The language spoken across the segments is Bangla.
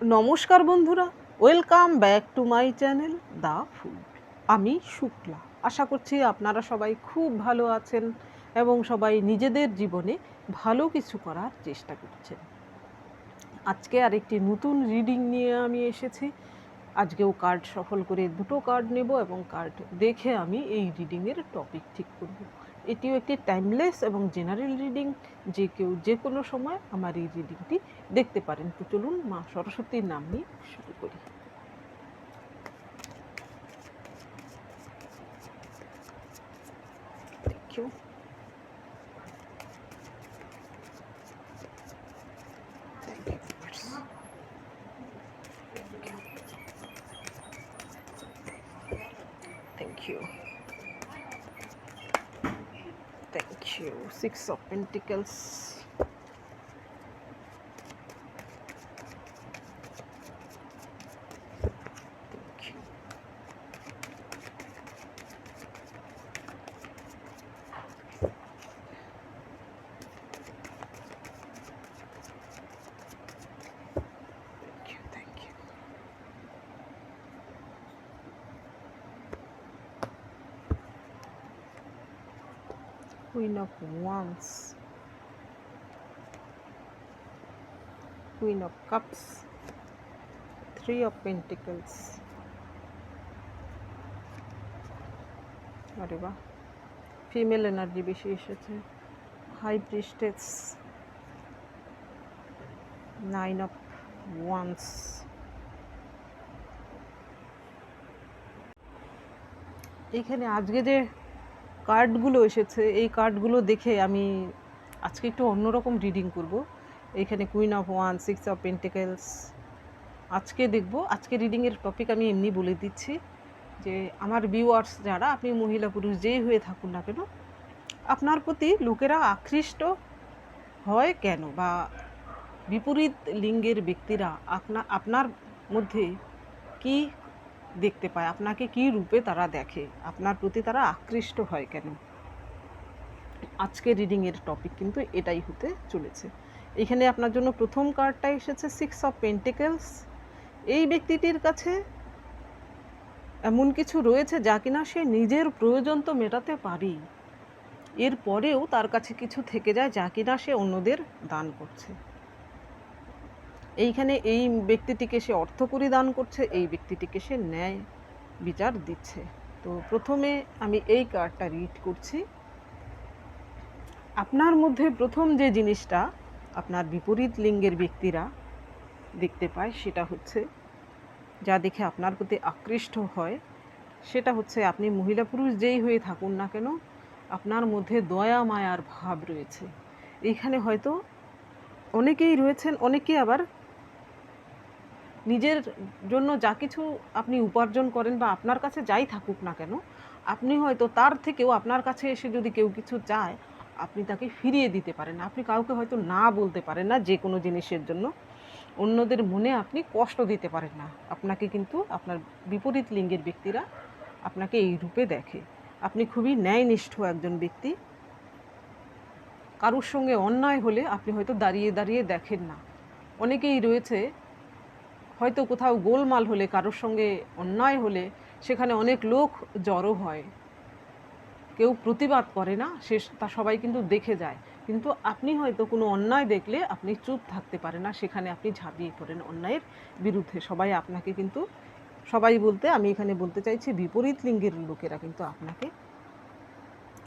নমস্কার বন্ধুরা, welcome back to my channel the food. আমি শুক্লা। আশা করছি আপনারা সবাই খুব ভালো আছেন এবং সবাই নিজেদের জীবনে ভালো কিছু করার চেষ্টা করছেন। আজকে আরেকটি নতুন রিডিং নিয়ে আমি এসেছি। আজকেও কার্ড সফল করে দুটো কার্ড নেব এবং কার্ড দেখে আমি এই রিডিংয়ের টপিক ঠিক করব। এটিও একটি টাইমলেস এবং জেনারেল রিডিং, যে কেউ যে কোনো সময় আমার এই রিডিংটি দেখতে পারেন। তো চলুন মা সরস্বতীর নাম নিয়ে শুরু করি। Thank you. Thank you. Thank you. 6 of Pentacles. Thank you. Thank you. Thank you. Queen of Wands. Queen of Cups. 3 of Pentacles. আরে বাহ, ফিমেল এনার্জি বেশি এসেছে। High priestess. 9 of Wands. এইখানে আজকে যে কার্ডগুলো এসেছে, এই কার্ডগুলো দেখে আমি আজকে একটু অন্যরকম রিডিং করব। এইখানে queen of one, 6 of pentacles. আজকে দেখব, আজকে রিডিংয়ের টপিক আমি এমনি বলে দিচ্ছি যে আমার ভিউয়ার্স যারা, আপনি মহিলা পুরুষ যেই হয়ে থাকুন না কেন, আপনার প্রতি লোকেরা আকৃষ্ট হয় কেন, বা বিপরীত লিঙ্গের ব্যক্তিরা আপনার মধ্যে কি দেখতে পায়, আপনাকে কি রূপে তারা দেখে, আপনার প্রতি তারা আকৃষ্ট হয় কেন। আজকে রিডিংয়ের টপিক কিন্তু এটাই হতে চলেছে। এখানে আপনার জন্য প্রথম কার্ডটা এসেছে 6 অফ পেন্টিকেলস। এই ব্যক্তিটির কাছে এমন কিছু রয়েছে যা কিনা সে নিজের প্রয়োজন তো মেটাতে পারেই, এরপরেও তার কাছে কিছু থেকে যায় যা কিনা সে অন্যদের দান করছে। এইখানে এই ব্যক্তিটিকে সে অর্থকরী দান করছে, এই ব্যক্তিটিকে সে ন্যায় বিচার দিচ্ছে। তো প্রথমে আমি এই কার্ডটা রিড করছি। আপনার মধ্যে প্রথম যে জিনিসটা আপনার বিপরীত লিঙ্গের ব্যক্তিরা দেখতে পায়, সেটা হচ্ছে, যা দেখে আপনার প্রতি আকৃষ্ট হয়, সেটা হচ্ছে আপনি মহিলা পুরুষ যেই হয়ে থাকুন না কেন, আপনার মধ্যে দয়া মায়ার ভাব রয়েছে। এইখানে হয়তো অনেকেই রয়েছেন, অনেকে আবার নিজের জন্য যা কিছু আপনি উপার্জন করেন বা আপনার কাছে যাই থাকুক না কেন, আপনি হয়তো তার থেকেও আপনার কাছে এসে যদি কেউ কিছু চায়, আপনি তাকে ফিরিয়ে দিতে পারেন। আপনি কাউকে হয়তো না বলতে পারেন না যে কোনো জিনিসের জন্য, অন্যদের মনে আপনি কষ্ট দিতে পারেন না। আপনাকে কিন্তু আপনার বিপরীত লিঙ্গের ব্যক্তিরা আপনাকে এই রূপে দেখে। আপনি খুবই ন্যায়নিষ্ঠ একজন ব্যক্তি। কারোর সঙ্গে অন্যায় হলে আপনি হয়তো দাঁড়িয়ে দাঁড়িয়ে দেখেন না। অনেকেই রয়েছে হয়তো কোথাও গোলমাল হলে, কারোর সঙ্গে অন্যায় হলে সেখানে অনেক লোক জড়ো হয়, কেউ প্রতিবাদ করে না, তা সবাই কিন্তু দেখে যায়। কিন্তু আপনি হয়তো কোনো অন্যায় দেখলে আপনি চুপ থাকতে পারেন না, সেখানে আপনি ঝাঁপিয়ে পড়েন অন্যায়ের বিরুদ্ধে। সবাই আপনাকে কিন্তু, সবাই বলতে আমি এখানে বলতে চাইছি বিপরীত লিঙ্গের লোকেরা কিন্তু আপনাকে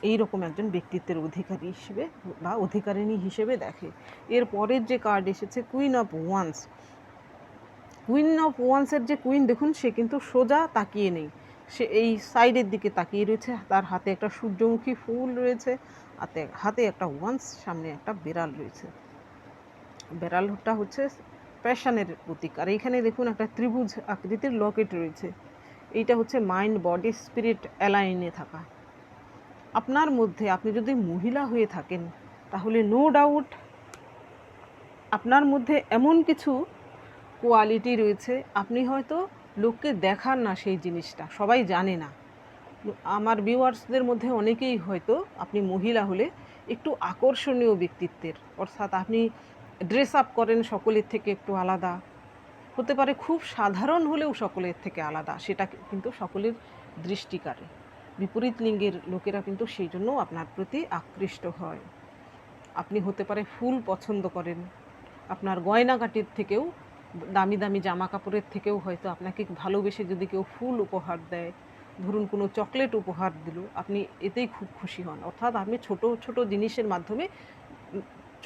এই রকম একজন ব্যক্তিত্বের অধিকারী হিসেবে বা অধিকারিণী হিসেবে দেখে। এর পরের যে কার্ড এসেছে queen of wands. Queen of ওয়ান্সের যে কুইন দেখুন, সে কিন্তু সোজা তাকিয়ে নেই, সে এই সাইডের দিকে তাকিয়ে রয়েছে। তার হাতে একটা সূর্যমুখী ফুল রয়েছে, হাতে একটা ওয়ান্স, সামনে একটা বেড়াল রয়েছে। বেড়ালটা হচ্ছে প্যাশনের প্রতীক। আর এইখানে দেখুন একটা ত্রিভুজ আকৃতির লকেট রয়েছে, এইটা হচ্ছে মাইন্ড বডি স্পিরিট অ্যালাইনে থাকা। আপনার মধ্যে, আপনি যদি মহিলা হয়ে থাকেন তাহলে নো ডাউট আপনার মধ্যে এমন কিছু কোয়ালিটি রয়েছে, আপনি হয়তো লোককে দেখান না, সেই জিনিসটা সবাই জানে না। আমার ভিউয়ার্সদের মধ্যে অনেকেই হয়তো আপনি মহিলা হলে একটু আকর্ষণীয় ব্যক্তিত্বের, অর্থাৎ আপনি ড্রেস আপ করেন সকলের থেকে একটু আলাদা, হতে পারে খুব সাধারণ হলেও সকলের থেকে আলাদা, সেটা কিন্তু সকলের দৃষ্টি কাড়ে। বিপরীত লিঙ্গের লোকেরা কিন্তু সেই জন্য আপনার প্রতি আকৃষ্ট হয়। আপনি হতে পারে ফুল পছন্দ করেন, আপনার গয়নাগাটির থেকেও, দামি দামি জামা কাপড়ের থেকেও হয়তো আপনাকে ভালোবেসে যদি কেউ ফুল উপহার দেয়, ধরুন কোনো চকলেট উপহার দিল, আপনি এতেই খুব খুশি হন। অর্থাৎ আপনি ছোট ছোট জিনিসের মাধ্যমে,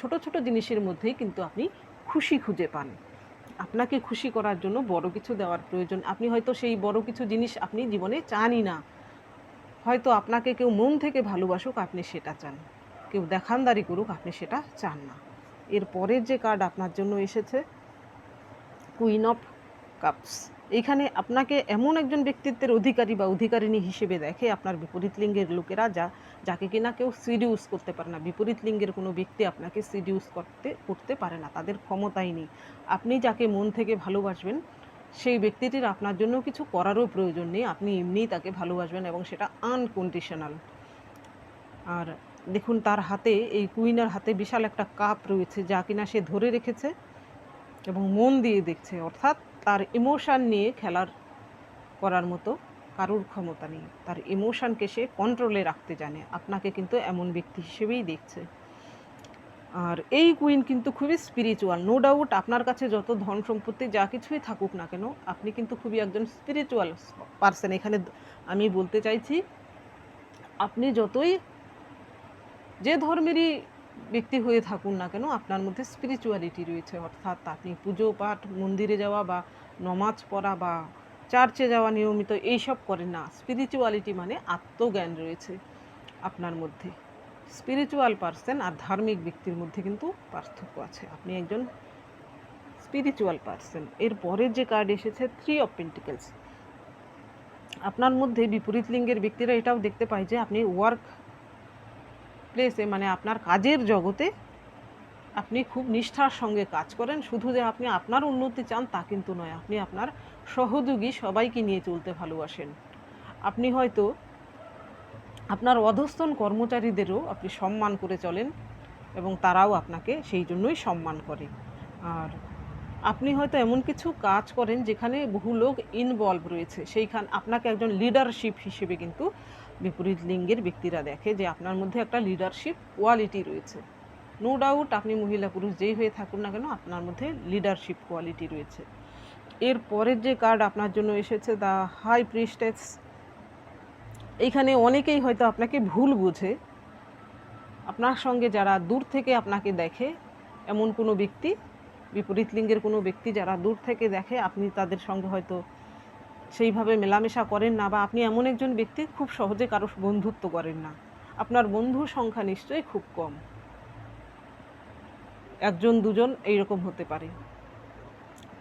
ছোট ছোট জিনিসের মধ্যেই কিন্তু আপনি খুশি খুঁজে পান। আপনাকে খুশি করার জন্য বড় কিছু দেওয়ার প্রয়োজন, আপনি হয়তো সেই বড় কিছু জিনিস আপনি জীবনে চানই না। হয়তো আপনাকে কেউ মন থেকে ভালোবাসুক, আপনি সেটা চান। কেউ দেখানদারি করুক, আপনি সেটা চান না। এর পরের যে কার্ড আপনার জন্য এসেছে, কুইন অফ কাপস। এইখানে আপনাকে এমন একজন ব্যক্তিত্বের অধিকারী বা অধিকারিণী হিসেবে দেখে আপনার বিপরীত লিঙ্গের লোকেরা, যাকে কিনা কেউ সিডিউস করতে পারে না। বিপরীত লিঙ্গের কোনো ব্যক্তি আপনাকে সিডিউস করতে পারে না, তাদের ক্ষমতাই নেই। আপনি যাকে মন থেকে ভালোবাসবেন, সেই ব্যক্তিটির আপনার জন্য কিছু করারও প্রয়োজন নেই, আপনি এমনিই তাকে ভালোবাসবেন, এবং সেটা আনকন্ডিশনাল। আর দেখুন তার হাতে, এই কুইনের হাতে বিশাল একটা কাপ রয়েছে, যা কিনা সে ধরে রেখেছে এবং মন দিয়ে দেখছে। অর্থাৎ তার ইমোশান নিয়ে করার মতো কারোর ক্ষমতা নেই, তার ইমোশানকে সে কন্ট্রোলে রাখতে জানে। আপনাকে কিন্তু এমন ব্যক্তি হিসেবেই দেখছে। আর এই কুইন কিন্তু খুবই স্পিরিচুয়াল, নো ডাউট। আপনার কাছে যত ধন সম্পত্তি যা কিছুই থাকুক না কেন, আপনি কিন্তু খুবই একজন স্পিরিচুয়াল পারসন। এখানে আমি বলতে চাইছি, আপনি যতই যে ধর্মেরই ব্যক্তি হয়ে থাকুন না কেন, আপনার মধ্যে স্পিরিচুয়ালিটি রয়েছে। অর্থাৎ আপনি পুজো পাঠ, মন্দিরে যাওয়া বা নমাজ পড়া বা চার্চে যাওয়া নিয়মিত এইসব করেন না। স্পিরিচুয়ালিটি মানে আত্মজ্ঞান রয়েছে আপনার মধ্যে। স্পিরিচুয়াল পারসন আর ধার্মিক ব্যক্তির মধ্যে কিন্তু পার্থক্য আছে। আপনি একজন স্পিরিচুয়াল পারসন। এর পরের যে কার্ড এসেছে, 3 অফ পেন্টিকলস। আপনার মধ্যে বিপরীত লিঙ্গের ব্যক্তিরা এটাও দেখতে পায় যে আপনি ওয়ার্ক প্লেসে, মানে আপনার কাজের জগতে আপনি খুব নিষ্ঠার সঙ্গে কাজ করেন। শুধু যে আপনি আপনার উন্নতি চান তা কিন্তু নয়, আপনি আপনার সহযোগী সবাইকে নিয়ে চলতে ভালোবাসেন। আপনি হয়তো আপনার অধস্তন কর্মচারীদেরও আপনি সম্মান করে চলেন এবং তারাও আপনাকে সেই জন্যই সম্মান করে। আর আপনি হয়তো এমন কিছু কাজ করেন যেখানে বহু লোক ইনভলভ রয়েছে, সেইখানে আপনাকে একজন লিডারশিপ হিসেবে কিন্তু বিপরীত লিঙ্গের ব্যক্তিরা দেখে যে আপনার মধ্যে একটা লিডারশিপ কোয়ালিটি রয়েছে। নো ডাউট, আপনি মহিলা পুরুষ যেই হয়ে থাকুন না কেন, আপনার মধ্যে লিডারশিপ কোয়ালিটি রয়েছে। এর পরের যে কার্ড আপনার জন্য এসেছে, দ্য হাই প্রিস্টেস। এইখানে অনেকেই হয়তো আপনাকে ভুল বুঝে। আপনার সঙ্গে যারা দূর থেকে আপনাকে দেখে, এমন কোনো ব্যক্তি, বিপরীত লিঙ্গের কোনো ব্যক্তি যারা দূর থেকে দেখে, আপনি তাদের সঙ্গে হয়তো সেইভাবে মেলামেশা করেন না, বা আপনি এমন একজন ব্যক্তি খুব সহজে কারো বন্ধুত্ব করেন না। আপনার বন্ধুর সংখ্যা নিশ্চয়ই খুব কম, একজন দুজন এইরকম হতে পারে।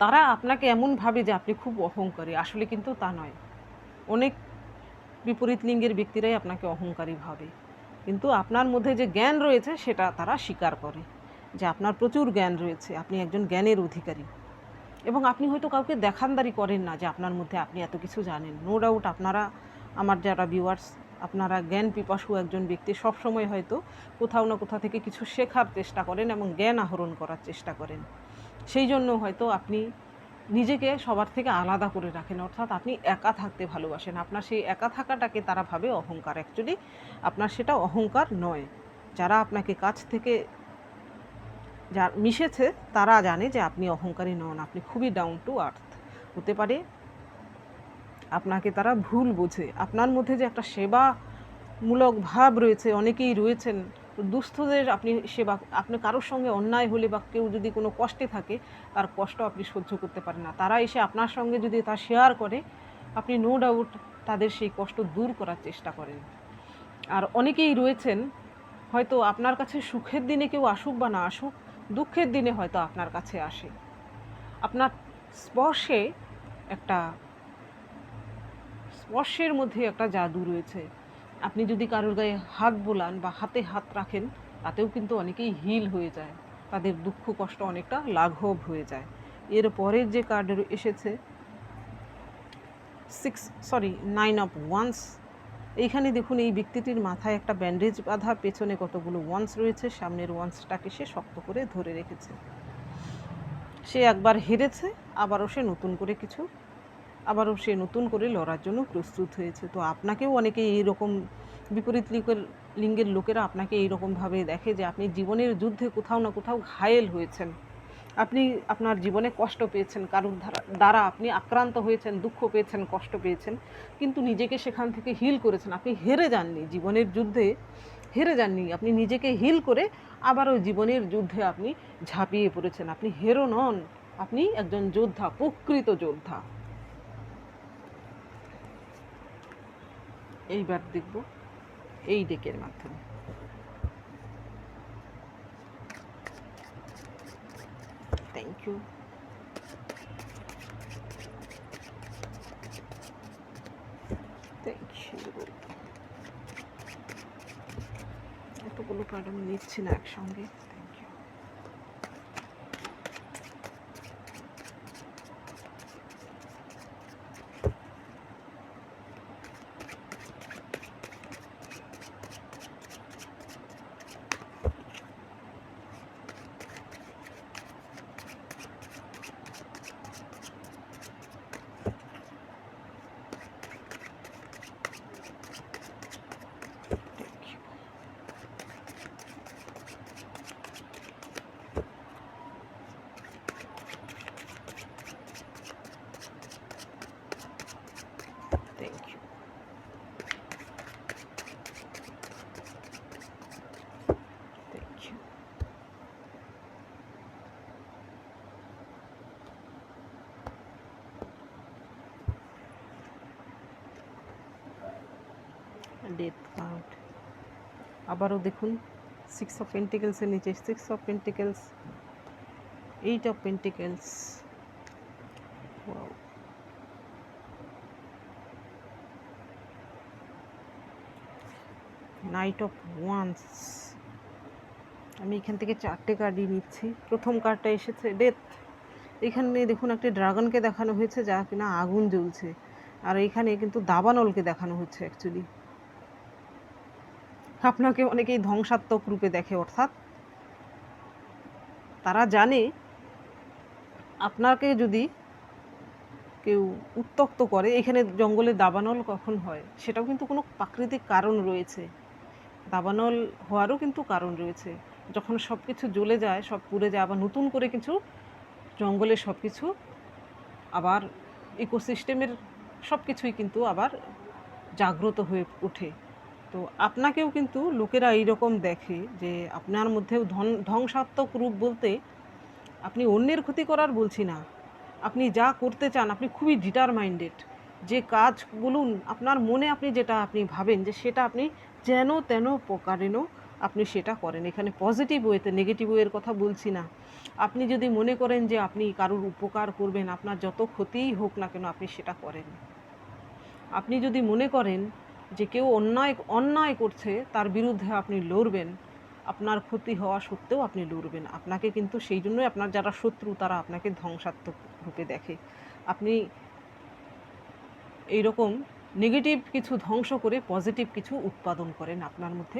তারা আপনাকে এমন ভাবে যে আপনি খুব অহংকারী, আসলে কিন্তু তা নয়। অনেক বিপরীত লিঙ্গের ব্যক্তিরাই আপনাকে অহংকারী ভাবে, কিন্তু আপনার মধ্যে যে জ্ঞান রয়েছে সেটা তারা স্বীকার করে যে আপনার প্রচুর জ্ঞান রয়েছে, আপনি একজন জ্ঞানের অধিকারী। এবং আপনি হয়তো কাউকে দেখানদারি করেন না যে আপনার মধ্যে আপনি এত কিছু জানেন। নো ডাউট, আপনারা, আমার যারা ভিউয়ার্স, আপনারা জ্ঞান পিপাসু একজন ব্যক্তি। সবসময় হয়তো কোথাও না কোথা থেকে কিছু শেখার চেষ্টা করেন এবং জ্ঞান আহরণ করার চেষ্টা করেন। সেই জন্য হয়তো আপনি নিজেকে সবার থেকে আলাদা করে রাখেন, অর্থাৎ আপনি একা থাকতে ভালোবাসেন। আপনার সেই একা থাকাটাকে তারা ভাবে অহংকার। অ্যাকচুয়ালি আপনার সেটা অহংকার নয়। যারা আপনাকে কাছ থেকে যা মিশেছে তারা জানে যে আপনি অহংকারী নন, আপনি খুবই ডাউন টু আর্থ। হতে পারে আপনাকে তারা ভুল বোঝে। আপনার মধ্যে যে একটা সেবামূলক ভাব রয়েছে, অনেকেই রয়েছেন দুস্থদের আপনি সেবা, আপনি কারোর সঙ্গে অন্যায় হলে বা কেউ যদি কোনো কষ্টে থাকে, তার কষ্ট আপনি সহ্য করতে পারেন না। তারা এসে আপনার সঙ্গে যদি তা শেয়ার করে, আপনি নো ডাউট তাদের সেই কষ্ট দূর করার চেষ্টা করেন। আর অনেকেই রয়েছেন, হয়তো আপনার কাছে সুখের দিনে কেউ আসুক বা না আসুক, দুঃখের দিনে হয়তো আপনার কাছে আসে। আপনার স্পর্শের মধ্যে একটা জাদু রয়েছে। আপনি যদি কারোর গায়ে হাত বোলান বা হাতে হাত রাখেন, তাতেও কিন্তু অনেকেই হিল হয়ে যায়, তাদের দুঃখ কষ্ট অনেকটা লাঘব হয়ে যায়। এর পরের যে কার্ড এসেছে, 9 অফ ওয়ান্স। এইখানে দেখুন, এই ব্যক্তিটির মাথায় একটা ব্যান্ডেজ বাঁধা, পেছনে কতগুলো ওয়ান্স রয়েছে, সামনের ওয়ান্সটাকে সে শক্ত করে ধরে রেখেছে। সে একবার হেরেছে, আবারও সে নতুন করে লড়ার জন্য প্রস্তুত হয়েছে। তো আপনাকেও অনেকে এইরকম বিপরীত লিঙ্গের লোকেরা আপনাকে এইরকমভাবে দেখে যে আপনি জীবনের যুদ্ধে কোথাও না কোথাও ঘায়েল হয়েছেন, আপনি আপনার জীবনে কষ্ট পেয়েছেন, কারোর দ্বারা আপনি আক্রান্ত হয়েছেন, দুঃখ পেয়েছেন, কষ্ট পেয়েছেন, কিন্তু নিজেকে সেখান থেকে হিল করেছেন। আপনি হেরে যাননি, জীবনের যুদ্ধে হেরে যাননি, আপনি নিজেকে হিল করে আবারও জীবনের যুদ্ধে আপনি ঝাঁপিয়ে পড়েছেন। আপনি হেরো নন, আপনি একজন যোদ্ধা, প্রকৃত যোদ্ধা। এইবার দেখব এই ডেকের মাধ্যমে। Thank you. Thank you. এতগুলো কার্ড আমি নিচ্ছি না একসঙ্গে। Thank you. Thank you. Thank you. Death card আবারও দেখুন, 6 অফ পেন্টিকেলসের নিচে 6 of pentacles, 8 of pentacles, knight of wands. আমি এখান থেকে 4টে কার্ডই নিচ্ছি। প্রথম কার্ডটা এসেছে ডেথ। এখানে দেখুন একটা ড্রাগনকে দেখানো হয়েছে যা কিনা আগুন জ্বলছে, আর এখানে কিন্তু দাবানলকে দেখানো হচ্ছে। অ্যাকচুয়ালি আপনাকে অনেকেই ধ্বংসাত্মক রূপে দেখে, অর্থাৎ তারা জানে আপনাকে যদি কেউ উত্ত্যক্ত করে। এখানে জঙ্গলে দাবানল কখন হয় সেটাও কিন্তু কোনো প্রাকৃতিক কারণ রয়েছে, দাবানল হওয়ারও কিন্তু কারণ রয়েছে। যখন সব কিছু জ্বলে যায়, সব পুড়ে যায়, আবার নতুন করে কিছু জঙ্গলে সব কিছু আবার ইকোসিস্টেমের সব কিছুই কিন্তু আবার জাগ্রত হয়ে ওঠে। তো আপনাকেও কিন্তু লোকেরা এইরকম দেখে যে আপনার মধ্যেও ধ্বংসাত্মক রূপ বলতে আপনি অন্যের ক্ষতি করার বলছি না, আপনি যা করতে চান আপনি খুবই ডিটারমাইন্ডেড। যে কাজ বলুন আপনার মনে আপনি যেটা আপনি ভাবেন যে সেটা আপনি যেন তেন প্রকারেণও আপনি সেটা করেন। এখানে পজিটিভ ওয়েতে, নেগেটিভ ওয়ের কথা বলছি না। আপনি যদি মনে করেন যে আপনি কারোর উপকার করবেন, আপনার যত ক্ষতিই হোক না কেন আপনি সেটা করেন। আপনি যদি মনে করেন যে কেউ অন্যায় করছে তার বিরুদ্ধে আপনি লড়বেন, আপনার ক্ষতি হওয়া সত্ত্বেও আপনি লড়বেন। আপনাকে কিন্তু সেই জন্যই আপনার যারা শত্রু তারা আপনাকে ধ্বংসাত্মক রূপে দেখে। আপনি এইরকম নেগেটিভ কিছু ধ্বংস করে পজিটিভ কিছু উৎপাদন করেন, আপনার মধ্যে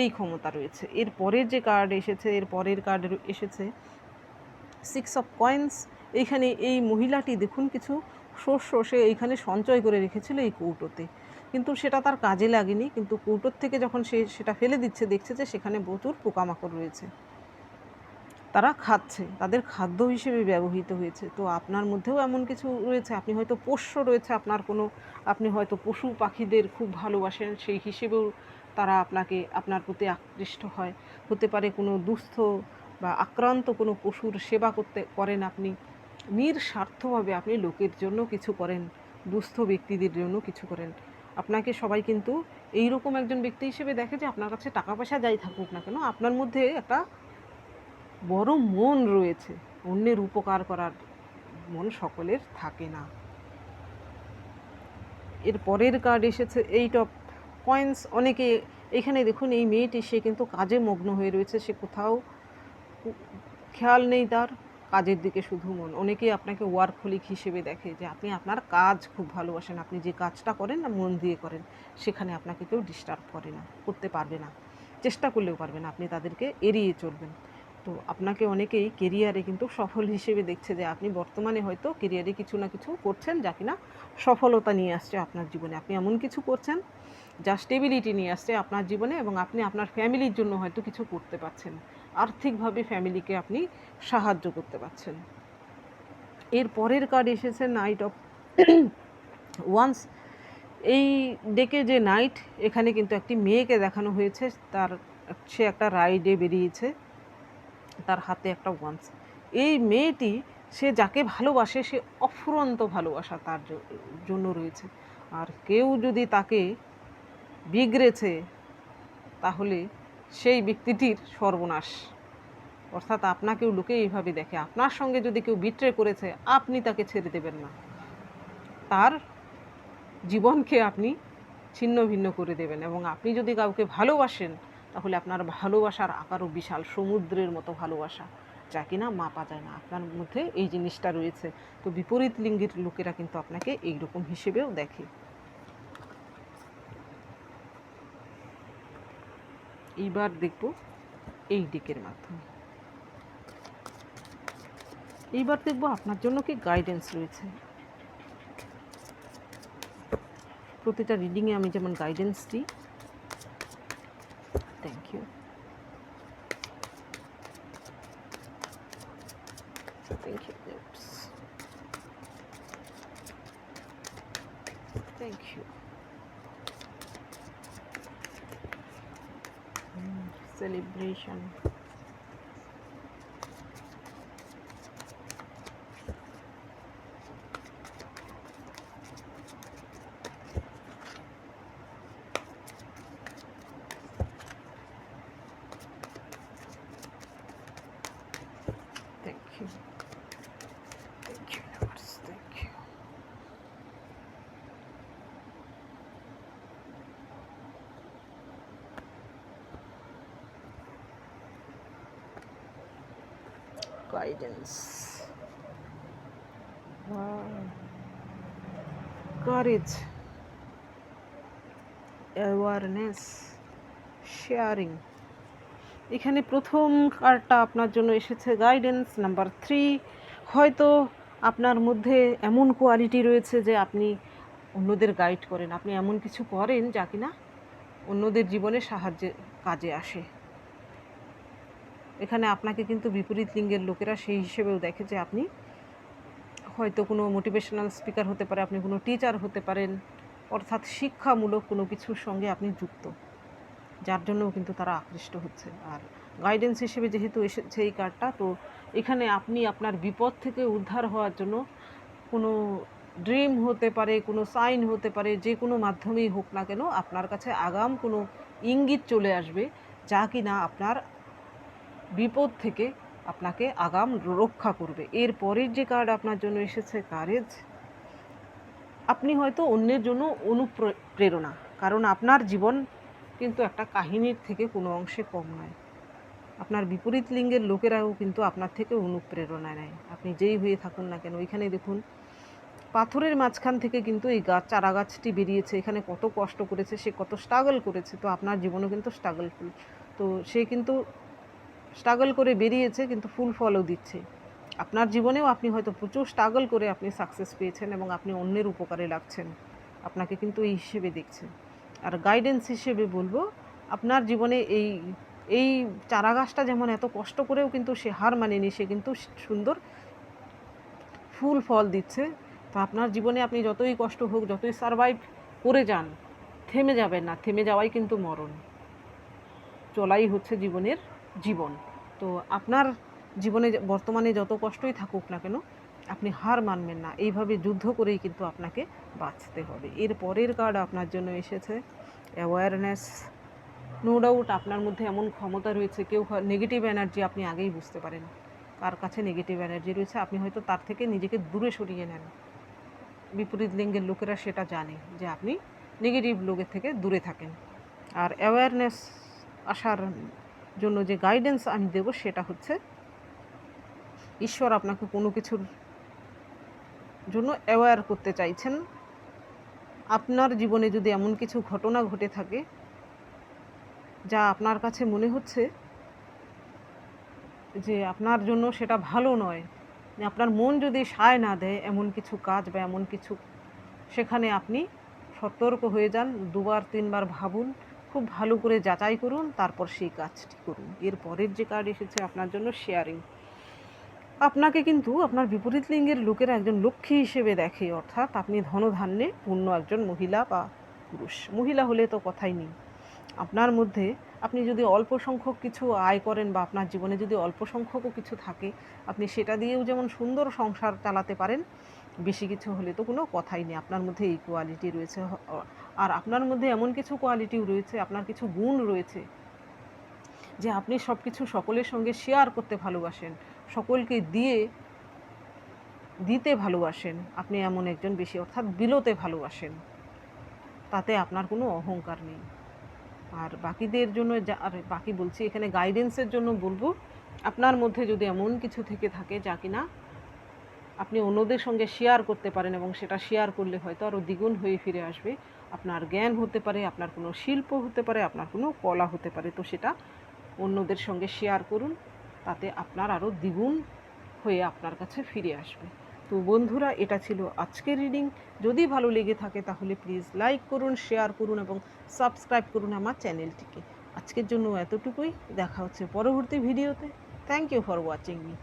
এই ক্ষমতা রয়েছে। এর পরের যে কার্ড এসেছে, এর পরের কার্ড এসেছে 6 অফ কয়েন্স। এইখানে এই মহিলাটি দেখুন কিছু শস্য সে এইখানে সঞ্চয় করে রেখেছিল এই কৌটোতে, কিন্তু সেটা তার কাজে লাগেনি। কিন্তু কৌটোর থেকে যখন সে সেটা ফেলে দিচ্ছে দেখছে যে সেখানে প্রচুর পোকামাকড় রয়েছে, তারা খাচ্ছে, তাদের খাদ্য হিসেবে ব্যবহৃত হয়েছে। তো আপনার মধ্যেও এমন কিছু রয়েছে, আপনি হয়তো পোষ্য রয়েছে আপনার কোনো, আপনি হয়তো পশু পাখিদের খুব ভালোবাসেন, সেই হিসেবেও তারা আপনার প্রতি আকৃষ্ট হয়। হতে পারে কোনো দুস্থ বা আক্রান্ত কোনো পশুর সেবা করেন আপনি, নিঃস্বার্থভাবে আপনি লোকের জন্য কিছু করেন, দুস্থ ব্যক্তিদের জন্য কিছু করেন। আপনাকে সবাই কিন্তু এইরকম একজন ব্যক্তি হিসেবে দেখে যে আপনার কাছে টাকা পয়সা যাই থাকুক না কেন আপনার মধ্যে একটা বড় মন রয়েছে। অন্যের উপকার করার মন সকলের থাকে না। এর পরের কার্ড এসেছে 8 অফ কয়েন্স। অনেকে এখানে দেখুন এই মেয়েটি সে কিন্তু কাজে মগ্ন হয়ে রয়েছে, সে কোথাও খেয়াল নেই তার কাজের দিকে শুধু মন। অনেকেই আপনাকে ওয়ার্কহলিক হিসেবে দেখে যে আপনি আপনার কাজ খুব ভালোবাসেন, আপনি যে কাজটা করেন না মন দিয়ে করেন, সেখানে আপনাকে কেউ ডিস্টার্ব করতে পারবে না, চেষ্টা করলেও পারবে না, আপনি তাদেরকে এড়িয়ে চলবেন। তো আপনাকে অনেকেই কেরিয়ারে কিন্তু সফল হিসেবে দেখছে, যে আপনি বর্তমানে হয়তো কেরিয়ারে কিছু না কিছু করছেন যা কিনা সফলতা নিয়ে আসছে আপনার জীবনে। আপনি এমন কিছু করছেন যা স্টেবিলিটি নিয়ে আসছে আপনার জীবনে, এবং আপনি আপনার ফ্যামিলির জন্য হয়তো কিছু করতে পারছেন। আর্থিকভাবে ফ্যামিলিকে আপনি সাহায্য করতে পারছেন। এর পরের কার্ড এসেছে নাইট অফ ওয়ান্স। এই ডেকে যে নাইট, এখানে কিন্তু একটি মেয়েকে দেখানো হয়েছে, সে একটা রাইডে বেরিয়েছে, তার হাতে একটা ওয়ান্স। এই মেয়েটি, সে যাকে ভালোবাসে, সে অফুরন্ত ভালোবাসা তার জন্য রয়েছে। আর কেউ যদি তাকে বিগড়েছে, তাহলে সেই ব্যক্তিটির সর্বনাশ। অর্থাৎ আপনাকেও লোকে এইভাবে দেখে, আপনার সঙ্গে যদি কেউ বিট্রে করেছে, আপনি তাকে ছেড়ে দেবেন না, তার জীবনকে আপনি ছিন্ন ভিন্ন করে দেবেন। এবং আপনি যদি কাউকে ভালোবাসেন, তাহলে আপনার ভালোবাসার আকারও বিশাল, সমুদ্রের মতো ভালোবাসা, যা কিনা মাপা যায় না। আপনার মধ্যে এই জিনিসটা রয়েছে। তো বিপরীত লিঙ্গের লোকেরা কিন্তু আপনাকে এইরকম হিসেবেও দেখে। এইবার দেখব এই দিকের মাধ্যমে। এইবার দেখব আপনার জন্য কি গাইডেন্স রয়েছে। প্রতিটা রিডিংয়ে আমি যেমন গাইডেন্স দিই। Thank you, thank you, thank you. Celebration. Thank you. Thank you, universe. Thank you. Guidance. Wow. Courage. Awareness. Sharing. এখানে প্রথম কার্ডটা আপনার জন্য এসেছে গাইডেন্স নাম্বার 3। হয়তো আপনার মধ্যে এমন কোয়ালিটি রয়েছে যে আপনি অন্যদের গাইড করেন, আপনি এমন কিছু করেন যা কিনা অন্যদের জীবনে সাহায্যে কাজে আসে। এখানে আপনাকে কিন্তু বিপরীত লিঙ্গের লোকেরা সেই হিসেবেও দেখে যে আপনি হয়তো কোনো মোটিভেশনাল স্পিকার হতে পারে, আপনি কোনো টিচার হতে পারেন, অর্থাৎ শিক্ষামূলক কোনো কিছুর সঙ্গে আপনি যুক্ত, যার জন্যও কিন্তু তারা আকৃষ্ট হচ্ছে। আর গাইডেন্স হিসেবে যেহেতু এসেছে এই কার্ডটা, তো এখানে আপনি আপনার বিপদ থেকে উদ্ধার হওয়ার জন্য কোনো ড্রিম হতে পারে, কোনো সাইন হতে পারে, যে কোনো মাধ্যমেই হোক না কেন, আপনার কাছে আগাম কোনো ইঙ্গিত চলে আসবে যা কিনা আপনার বিপদ থেকে আপনাকে আগাম রক্ষা করবে। এর পরের যে কার্ড আপনার জন্য এসেছে কারেজ। আপনি হয়তো অন্যের জন্য অনুপ্রেরণা, কারণ আপনার জীবন কিন্তু একটা কাহিনীর থেকে কোনো অংশে কম নয়। আপনার বিপরীত লিঙ্গের লোকেরাও কিন্তু আপনার থেকে অনুপ্রেরণা নেয়, আপনি যেই হয়ে থাকুন না কেন। এখানে দেখুন, পাথরের মাঝখান থেকে কিন্তু এই চারা গাছটি বেরিয়েছে। এখানে কত কষ্ট করেছে, সে কত স্ট্রাগল করেছে। তো আপনার জীবনও কিন্তু স্ট্রাগলফুল। তো সে কিন্তু স্ট্রাগল করে বেরিয়েছে, কিন্তু ফুল ফলও দিচ্ছে। আপনার জীবনেও আপনি হয়তো প্রচুর স্ট্রাগল করে আপনি সাকসেস পেয়েছেন, এবং আপনি অন্যের উপকারে লাগছেন। আপনাকে কিন্তু এই হিসেবে দেখছে। আর গাইডেন্স হিসেবে বলবো, আপনার জীবনে এই চারা গাছটা যেমন এত কষ্ট করেও কিন্তু সে হার মানেনি, সে কিন্তু সুন্দর ফুল ফল দিচ্ছে। তো আপনার জীবনে আপনি যতই কষ্ট হোক, যতই সারভাইভ করে যান, থেমে যাবেন না। থেমে যাওয়াই কিন্তু মরণ, চলাই হচ্ছে জীবনের জীবন। তো আপনার জীবনে বর্তমানে যত কষ্টই থাকুক না কেন, আপনি হার মানবেন না। এইভাবে যুদ্ধ করেই কিন্তু আপনাকে বাঁচতে হবে। এর পরের কার্ড আপনার জন্য এসেছে অ্যাওয়ারনেস। নো ডাউট আপনার মধ্যে এমন ক্ষমতা রয়েছে, কেউ নেগেটিভ এনার্জি আপনি আগেই বুঝতে পারেন, কার কাছে নেগেটিভ এনার্জি রয়েছে, আপনি হয়তো তার থেকে নিজেকে দূরে সরিয়ে নেন। বিপরীত লিঙ্গের লোকেরা সেটা জানে যে আপনি নেগেটিভ লোকের থেকে দূরে থাকেন। আর অ্যাওয়ারনেস আসার জন্য যে গাইডেন্স আমি দেব, সেটা হচ্ছে ঈশ্বর আপনাকে কোনো কিছুর জন্য অ্যাওয়্যার করতে চাইছেন। আপনার জীবনে যদি এমন কিছু ঘটনা ঘটে থাকে যা আপনার কাছে মনে হচ্ছে যে আপনার জন্য সেটা ভালো নয়, আপনার মন যদি সায় না দেয় এমন কিছু কাজ বা এমন কিছু, সেখানে আপনি সতর্ক হয়ে যান, দুবার তিনবার ভাবুন, খুব ভালো করে যাচাই করুন, তারপর সেই কাজটি করুন। এর পরের যে কার্ড এসেছে আপনার জন্য শেয়ারিং। আপনাকে কিন্তু আপনার বিপরীত লিঙ্গের লোকেরা একজন লক্ষ্মী হিসেবে দেখে, অর্থাৎ আপনি ধনধান্যে পূর্ণ একজন মহিলা বা পুরুষ। মহিলা হলে তো কথাই নেই। আপনার মধ্যে আপনি যদি অল্প সংখ্যক কিছু আয় করেন বা আপনার জীবনে যদি অল্প সংখ্যকও কিছু থাকে, আপনি সেটা দিয়েও যেমন সুন্দর সংসার চালাতে পারেন, বেশি কিছু হলে তো কোনো কথাই নেই। আপনার মধ্যে এই কোয়ালিটি রয়েছে। আর আপনার মধ্যে এমন কিছু কোয়ালিটিও রয়েছে, আপনার কিছু গুণ রয়েছে যে আপনি সব কিছু সকলের সঙ্গে শেয়ার করতে ভালোবাসেন, সকলকে দিতে ভালোবাসেন। আপনি এমন একজন বেশি, অর্থাৎ বিলোতে ভালোবাসেন, তাতে আপনার কোনো অহংকার নেই। আর বাকিদের জন্য আর বাকি বলছি, এখানে গাইডেন্সের জন্য বলবো, আপনার মধ্যে যদি এমন কিছু থেকে থাকে যা কিনা আপনি অন্যদের সঙ্গে শেয়ার করতে পারেন এবং সেটা শেয়ার করলে হয়তো আরও দ্বিগুণ হয়ে ফিরে আসবে। আপনার জ্ঞান হতে পারে, আপনার কোনো শিল্প হতে পারে, আপনার কোনো কলা হতে পারে, তো সেটা অন্যদের সঙ্গে শেয়ার করুন, তাতে আপনার আরও দ্বিগুণ হয়ে আপনার কাছে ফিরে আসবে। তো বন্ধুরা, এটা ছিল আজকের রিডিং। যদি ভালো লেগে থাকে তাহলে প্লিজ লাইক করুন, শেয়ার করুন এবং সাবস্ক্রাইব করুন আমার চ্যানেলটিকে। আজকের জন্য এতটুকুই, দেখা হচ্ছে পরবর্তী ভিডিওতে। Thank you for watching me.